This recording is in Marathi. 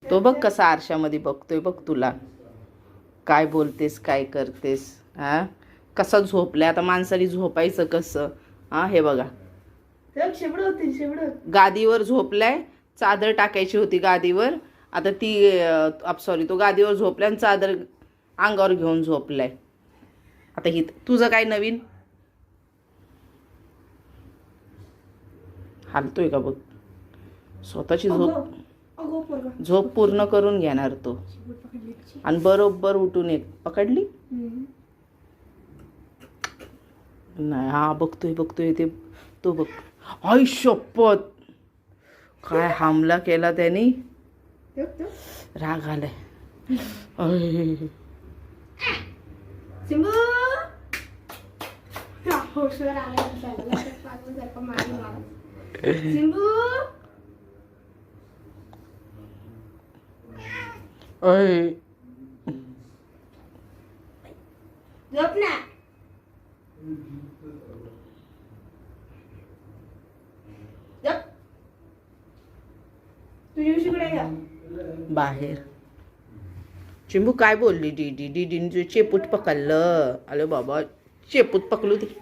तो बघ कसा आरशामध्ये बघतोय बघ तुला. काय बोलतेस काय करतेस हा. कसा झोपलाय आता. माणसाने झोपायचं कसं हा. हे बघा गादीवर झोपलाय. चादर टाकायची होती गादीवर. आता ती सॉरी तो गादीवर झोपलाय आणि चादर अंगावर घेऊन झोपलाय. आता ही तुझं काय नवीन. हालतोय का बघ. स्वतःची झोप पूर्ण करून घेणार तो. आणि बरोबर उठून एक पकडली नाही. हा बघतोय बघतोय ते तो बघ. आई शपथ काय हमला केला त्याने. राग आलाय. बाहेर चिंबू काय बोलली. डीडीने चेपूट पकडलं. अरे बाबा चेपूट पकडू दे.